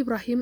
ኢብራሂም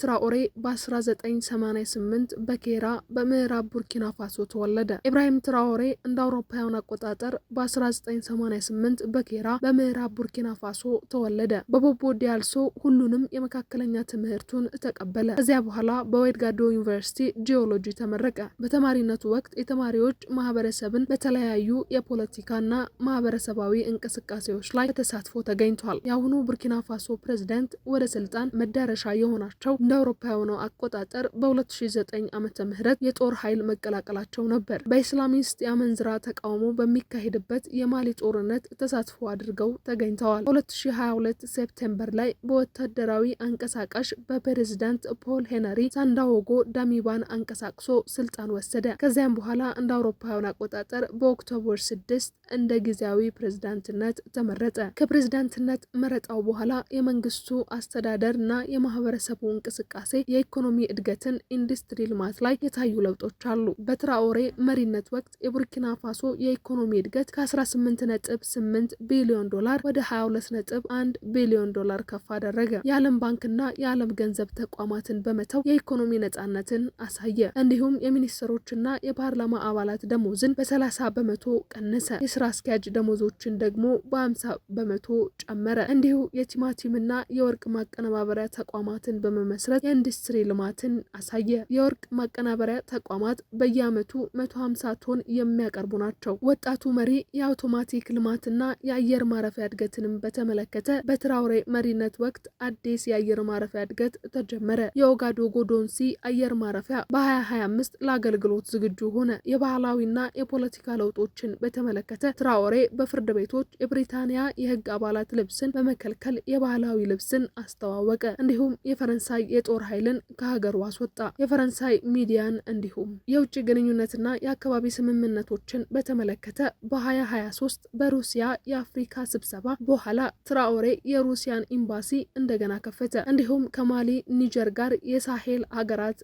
ትራኦሬ በ1988 በኬራ በምዕራብ ቡርኪና ፋሶ ተወለደ። ኢብራሂም ትራኦሬ እንደ አውሮፓውያን አቆጣጠር በ1988 በኬራ በምዕራብ ቡርኪና ፋሶ ተወለደ። በቦቦ ዲያልሶ ሁሉንም የመካከለኛ ትምህርቱን ተቀበለ። ከዚያ በኋላ በዌድጋዶ ዩኒቨርሲቲ ጂኦሎጂ ተመረቀ። በተማሪነቱ ወቅት የተማሪዎች ማህበረሰብን በተለያዩ የፖለቲካና ማህበረሰባዊ እንቅስቃሴዎች ላይ ተሳትፎ ተገኝቷል። የአሁኑ ቡርኪና ፋሶ ፕሬዝዳንት ወደ ስልጣን መዳረሻ የሆናቸው እንደ አውሮፓውያኑ አቆጣጠር በ2009 ዓመተ ምህረት የጦር ኃይል መቀላቀላቸው ነበር። በኢስላሚስት የአመንዝራ ተቃውሞ በሚካሄድበት የማሊ ጦርነት ተሳትፎ አድርገው ተገኝተዋል። 2022 ሴፕቴምበር ላይ በወታደራዊ አንቀሳቃሽ በፕሬዝዳንት ፖል ሄነሪ ሳንዳዎጎ ዳሚባን አንቀሳቅሶ ስልጣን ወሰደ። ከዚያም በኋላ እንደ አውሮፓውያን አቆጣጠር በኦክቶበር 6 እንደ ጊዜያዊ ፕሬዝዳንትነት ተመረጠ። ከፕሬዝዳንትነት መረጣው በኋላ የመንግስቱ አስተዳደርና የማህበረሰቡ እንቅስቃሴ የኢኮኖሚ እድገትን፣ ኢንዱስትሪ ልማት ላይ የታዩ ለውጦች አሉ። በትራኦሬ መሪነት ወቅት የቡርኪና ፋሶ የኢኮኖሚ እድገት ከ18.8 ቢሊዮን ዶላር ወደ 22.1 ቢሊዮን ዶላር ከፍ አደረገ። የዓለም ባንክና የዓለም ገንዘብ ተቋማትን በመተው የኢኮኖሚ ነጻነትን አሳየ። እንዲሁም የሚኒስትሮችና የፓርላማ አባላት ደሞዝን በ30 በመቶ ቀነሰ። የስራ አስኪያጅ ደሞዞችን ደግሞ በ50 በመቶ ጨመረ። እንዲሁ የቲማቲምና የወርቅ ማቀነባበሪያ ተቋማትን በመመስረት የኢንዱስትሪ ልማትን አሳየ። የወርቅ ማቀናበሪያ ተቋማት በየዓመቱ 150 ቶን የሚያቀርቡ ናቸው። ወጣቱ መሪ የአውቶማቲክ ልማትና የአየር ማረፊያ እድገትንም በተመለከተ በትራኦሬ መሪነት ወቅት አዲስ የአየር ማረፊያ እድገት ተጀመረ። የኦጋዶጎ ዶንሲ አየር ማረፊያ በ2025 ለአገልግሎት ዝግጁ ሆነ። የባህላዊና የፖለቲካ ለውጦችን በተመለከተ ትራኦሬ በፍርድ ቤቶች የብሪታንያ የህግ አባላት ልብስን በመከልከል የባህላዊ ልብስን አስተዋወቀ። እንዲሁም የፈረንሳይ የጦር ኃይልን ከሀገሩ አስወጣ። የፈረንሳይ ሚዲያን እንዲሁም የውጭ ግንኙነትና የአካባቢ ስምምነቶችን በተመለከተ በ2023 በሩሲያ የአፍሪካ ስብሰባ በኋላ ትራኦሬ የሩሲያን ኤምባሲ እንደገና ከፈተ። እንዲሁም ከማሊ ኒጀር ጋር የሳሄል ሀገራት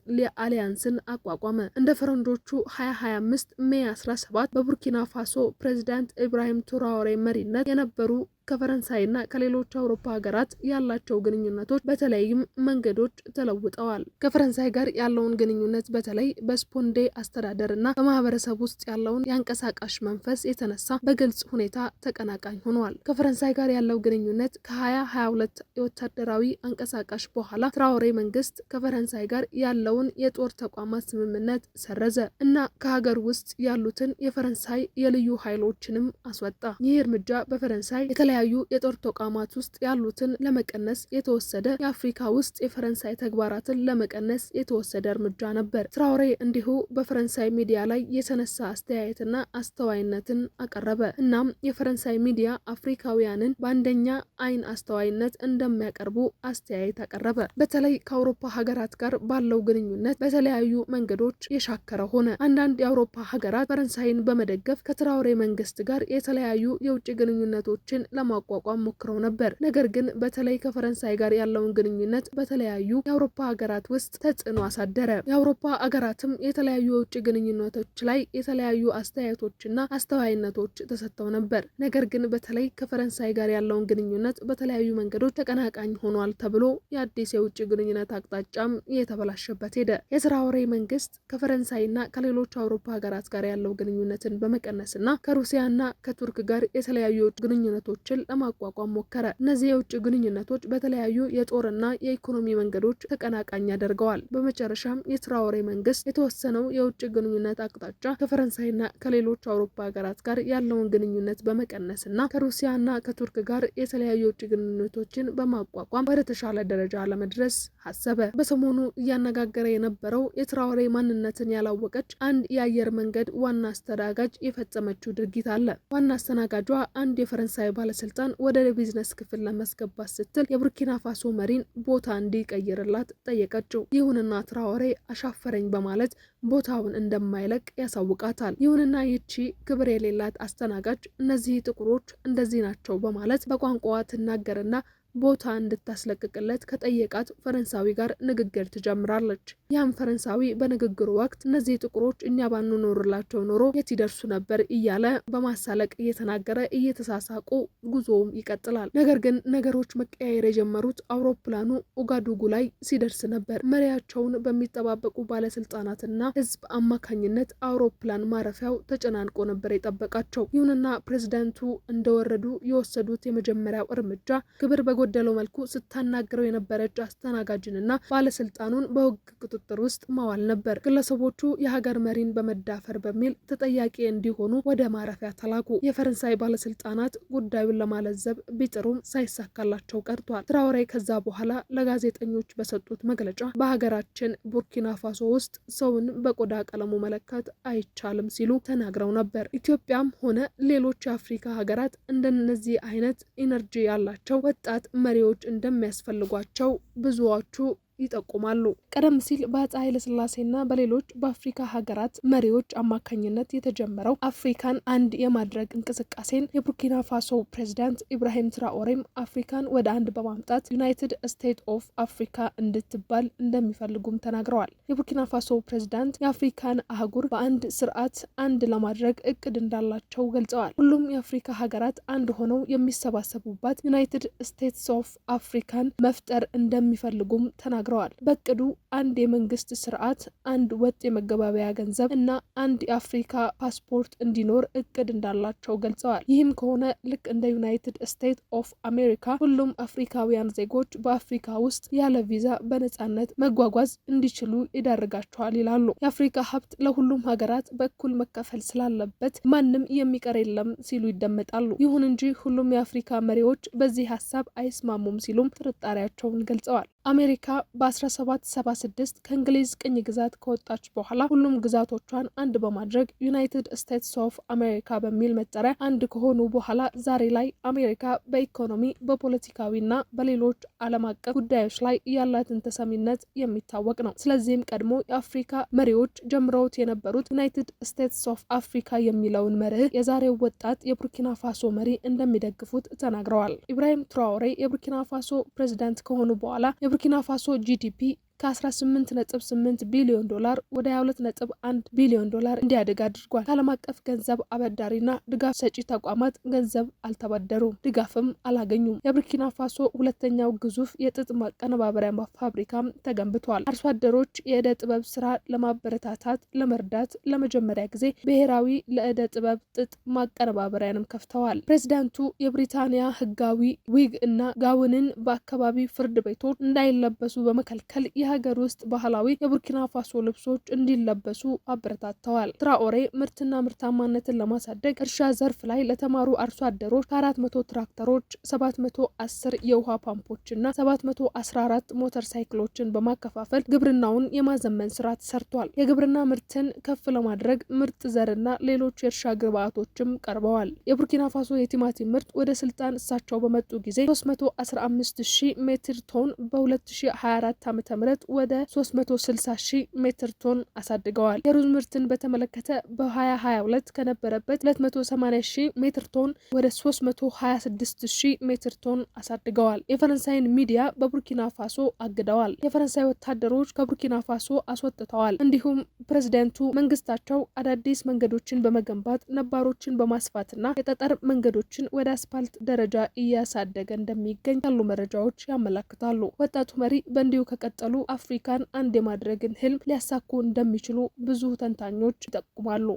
አሊያንስን አቋቋመ። እንደ ፈረንጆቹ 2025 ሜይ 17 በቡርኪና ፋሶ ፕሬዝዳንት ኢብራሂም ትራኦሬ መሪነት የነበሩ ከፈረንሳይና ከሌሎች አውሮፓ ሀገራት ያላቸው ግንኙነቶች በተለይም መንገዶች ተለውጠዋል። ከፈረንሳይ ጋር ያለውን ግንኙነት በተለይ በስፖንዴ አስተዳደርና በማህበረሰብ ውስጥ ያለውን የአንቀሳቃሽ መንፈስ የተነሳ በግልጽ ሁኔታ ተቀናቃኝ ሆኗል። ከፈረንሳይ ጋር ያለው ግንኙነት ከ2022 የወታደራዊ አንቀሳቃሽ በኋላ ትራኦሬ መንግስት ከፈረንሳይ ጋር ያለውን የጦር ተቋማት ስምምነት ሰረዘ እና ከሀገር ውስጥ ያሉትን የፈረንሳይ የልዩ ኃይሎችንም አስወጣ። ይህ እርምጃ በፈረንሳይ የተለያዩ የጦር ተቋማት ውስጥ ያሉትን ለመቀነስ የተወሰደ የአፍሪካ ውስጥ የፈረንሳይ ተግባራትን ለመቀነስ የተወሰደ እርምጃ ነበር። ትራኦሬ እንዲሁ በፈረንሳይ ሚዲያ ላይ የተነሳ አስተያየትና አስተዋይነትን አቀረበ። እናም የፈረንሳይ ሚዲያ አፍሪካውያንን በአንደኛ አይን አስተዋይነት እንደሚያቀርቡ አስተያየት አቀረበ። በተለይ ከአውሮፓ ሀገራት ጋር ባለው ግንኙነት በተለያዩ መንገዶች የሻከረ ሆነ። አንዳንድ የአውሮፓ ሀገራት ፈረንሳይን በመደገፍ ከትራኦሬ መንግስት ጋር የተለያዩ የውጭ ግንኙነቶችን ለማቋቋም ሞክረው ነበር። ነገር ግን በተለይ ከፈረንሳይ ጋር ያለውን ግንኙነት በተለያዩ የአውሮፓ ሀገራት ውስጥ ተጽዕኖ አሳደረ። የአውሮፓ ሀገራትም የተለያዩ የውጭ ግንኙነቶች ላይ የተለያዩ አስተያየቶችና አስተዋይነቶች ተሰጥተው ነበር። ነገር ግን በተለይ ከፈረንሳይ ጋር ያለውን ግንኙነት በተለያዩ መንገዶች ተቀናቃኝ ሆኗል ተብሎ የአዲስ የውጭ ግንኙነት አቅጣጫም የተበላሸበት ሄደ። የትራኦሬ መንግስት ከፈረንሳይና ከሌሎች አውሮፓ ሀገራት ጋር ያለው ግንኙነትን በመቀነስና ከሩሲያና ከቱርክ ጋር የተለያዩ ግንኙነቶችን ለማቋቋም ሞከረ። እነዚህ የውጭ ግንኙነቶች በተለያዩ የጦርና የኢኮኖሚ መንገዶች ተቀናቃኝ ያደርገዋል። በመጨረሻም የትራኦሬ መንግስት የተወሰነው የውጭ ግንኙነት አቅጣጫ ከፈረንሳይና ከሌሎች አውሮፓ ሀገራት ጋር ያለውን ግንኙነት በመቀነስና ከሩሲያና ከቱርክ ጋር የተለያዩ የውጭ ግንኙነቶችን በማቋቋም ወደ ተሻለ ደረጃ ለመድረስ አሰበ። በሰሞኑ እያነጋገረ የነበረው የትራኦሬ ማንነትን ያላወቀች አንድ የአየር መንገድ ዋና አስተናጋጅ የፈጸመችው ድርጊት አለ። ዋና አስተናጋጇ አንድ የፈረንሳይ ባለስልጣን ወደ ቢዝነስ ክፍል ለማስገባት ስትል የቡርኪና ፋሶ መሪን ቦታ እንዲቀይርላት ጠየቀችው። ይሁንና ትራኦሬ አሻፈረኝ በማለት ቦታውን እንደማይለቅ ያሳውቃታል። ይሁንና ይቺ ክብር የሌላት አስተናጋጅ እነዚህ ጥቁሮች እንደዚህ ናቸው በማለት በቋንቋዋ ትናገርና ቦታ እንድታስለቅቅለት ከጠየቃት ፈረንሳዊ ጋር ንግግር ትጀምራለች። ያም ፈረንሳዊ በንግግሩ ወቅት እነዚህ ጥቁሮች እኛ ባንኖርላቸው ኖሮ የት ይደርሱ ነበር እያለ በማሳለቅ እየተናገረ እየተሳሳቁ ጉዞውም ይቀጥላል። ነገር ግን ነገሮች መቀያየር የጀመሩት አውሮፕላኑ ኡጋዱጉ ላይ ሲደርስ ነበር። መሪያቸውን በሚጠባበቁ ባለስልጣናትና ህዝብ አማካኝነት አውሮፕላን ማረፊያው ተጨናንቆ ነበር የጠበቃቸው። ይሁንና ፕሬዝዳንቱ እንደወረዱ የወሰዱት የመጀመሪያው እርምጃ ክብር በጎደለው መልኩ ስታናግረው የነበረች አስተናጋጅንና ባለስልጣኑን በህግ ቁጥጥር ውስጥ ማዋል ነበር። ግለሰቦቹ የሀገር መሪን በመዳፈር በሚል ተጠያቂ እንዲሆኑ ወደ ማረፊያ ተላኩ። የፈረንሳይ ባለስልጣናት ጉዳዩን ለማለዘብ ቢጥሩም ሳይሳካላቸው ቀርቷል። ትራኦሬ ከዛ በኋላ ለጋዜጠኞች በሰጡት መግለጫ በሀገራችን ቡርኪና ፋሶ ውስጥ ሰውን በቆዳ ቀለሙ መለካት አይቻልም ሲሉ ተናግረው ነበር። ኢትዮጵያም ሆነ ሌሎች የአፍሪካ ሀገራት እንደነዚህ አይነት ኢነርጂ ያላቸው ወጣት መሪዎች እንደሚያስፈልጓቸው ብዙዎቹ ይጠቁማሉ። ቀደም ሲል በአፄ ኃይለ ሥላሴና በሌሎች በአፍሪካ ሀገራት መሪዎች አማካኝነት የተጀመረው አፍሪካን አንድ የማድረግ እንቅስቃሴን የቡርኪና ፋሶ ፕሬዝዳንት ኢብራሂም ትራኦሬም አፍሪካን ወደ አንድ በማምጣት ዩናይትድ ስቴትስ ኦፍ አፍሪካ እንድትባል እንደሚፈልጉም ተናግረዋል። የቡርኪና ፋሶ ፕሬዝዳንት የአፍሪካን አህጉር በአንድ ስርዓት አንድ ለማድረግ እቅድ እንዳላቸው ገልጸዋል። ሁሉም የአፍሪካ ሀገራት አንድ ሆነው የሚሰባሰቡባት ዩናይትድ ስቴትስ ኦፍ አፍሪካን መፍጠር እንደሚፈልጉም ተናግረዋል። በእቅዱ አንድ የመንግስት ስርዓት፣ አንድ ወጥ የመገባበያ ገንዘብ እና አንድ የአፍሪካ ፓስፖርት እንዲኖር እቅድ እንዳላቸው ገልጸዋል። ይህም ከሆነ ልክ እንደ ዩናይትድ ስቴትስ ኦፍ አሜሪካ ሁሉም አፍሪካውያን ዜጎች በአፍሪካ ውስጥ ያለ ቪዛ በነጻነት መጓጓዝ እንዲችሉ ይዳርጋቸዋል ይላሉ። የአፍሪካ ሀብት ለሁሉም ሀገራት በእኩል መከፈል ስላለበት ማንም የሚቀር የለም ሲሉ ይደመጣሉ። ይሁን እንጂ ሁሉም የአፍሪካ መሪዎች በዚህ ሀሳብ አይስማሙም ሲሉም ጥርጣሬያቸውን ገልጸዋል። አሜሪካ በ1776 ከእንግሊዝ ቅኝ ግዛት ከወጣች በኋላ ሁሉም ግዛቶቿን አንድ በማድረግ ዩናይትድ ስቴትስ ኦፍ አሜሪካ በሚል መጠሪያ አንድ ከሆኑ በኋላ ዛሬ ላይ አሜሪካ በኢኮኖሚ በፖለቲካዊና በሌሎች ዓለም አቀፍ ጉዳዮች ላይ ያላትን ተሰሚነት የሚታወቅ ነው። ስለዚህም ቀድሞ የአፍሪካ መሪዎች ጀምረውት የነበሩት ዩናይትድ ስቴትስ ኦፍ አፍሪካ የሚለውን መርህ የዛሬው ወጣት የቡርኪና ፋሶ መሪ እንደሚደግፉት ተናግረዋል። ኢብራሂም ትራኦሬ የቡርኪና ፋሶ ፕሬዝዳንት ከሆኑ በኋላ የቡርኪና ፋሶ ጂዲፒ ከ18.8 ቢሊዮን ዶላር ወደ 22.1 ቢሊዮን ዶላር እንዲያድግ አድርጓል። ከዓለም አቀፍ ገንዘብ አበዳሪና ድጋፍ ሰጪ ተቋማት ገንዘብ አልተበደሩም፣ ድጋፍም አላገኙም። የቡርኪና ፋሶ ሁለተኛው ግዙፍ የጥጥ ማቀነባበሪያ ፋብሪካም ተገንብቷል። አርሶ አደሮች የዕደ ጥበብ ስራ ለማበረታታት ለመርዳት ለመጀመሪያ ጊዜ ብሔራዊ ለዕደ ጥበብ ጥጥ ማቀነባበሪያንም ከፍተዋል። ፕሬዚዳንቱ የብሪታንያ ህጋዊ ዊግ እና ጋውንን በአካባቢ ፍርድ ቤቶች እንዳይለበሱ በመከልከል የሀገር ውስጥ ባህላዊ የቡርኪና ፋሶ ልብሶች እንዲለበሱ አበረታተዋል። ትራኦሬ ምርትና ምርታማነትን ለማሳደግ እርሻ ዘርፍ ላይ ለተማሩ አርሶ አደሮች ከ400 ትራክተሮች፣ 710 የውሃ ፓምፖችና 714 ሞተር ሳይክሎችን በማከፋፈል ግብርናውን የማዘመን ስራ ተሰርቷል። የግብርና ምርትን ከፍ ለማድረግ ምርጥ ዘርና ሌሎች የእርሻ ግብዓቶችም ቀርበዋል። የቡርኪና ፋሶ የቲማቲም ምርት ወደ ስልጣን እሳቸው በመጡ ጊዜ 315,000 ሜትር ቶን በ2024 ዓ.ም ወደ 360,000 ሜትር ቶን አሳድገዋል። የሩዝ ምርትን በተመለከተ በ2022 ከነበረበት 280,000 ሜትር ቶን ወደ 326,000 ሜትር ቶን አሳድገዋል። የፈረንሳይን ሚዲያ በቡርኪና ፋሶ አግደዋል። የፈረንሳይ ወታደሮች ከቡርኪና ፋሶ አስወጥተዋል። እንዲሁም ፕሬዝዳንቱ መንግስታቸው አዳዲስ መንገዶችን በመገንባት ነባሮችን በማስፋትና የጠጠር መንገዶችን ወደ አስፓልት ደረጃ እያሳደገ እንደሚገኝ ያሉ መረጃዎች ያመለክታሉ። ወጣቱ መሪ በእንዲሁ ከቀጠሉ አፍሪካን አንድ የማድረግን ህልም ሊያሳኩ እንደሚችሉ ብዙ ተንታኞች ይጠቁማሉ።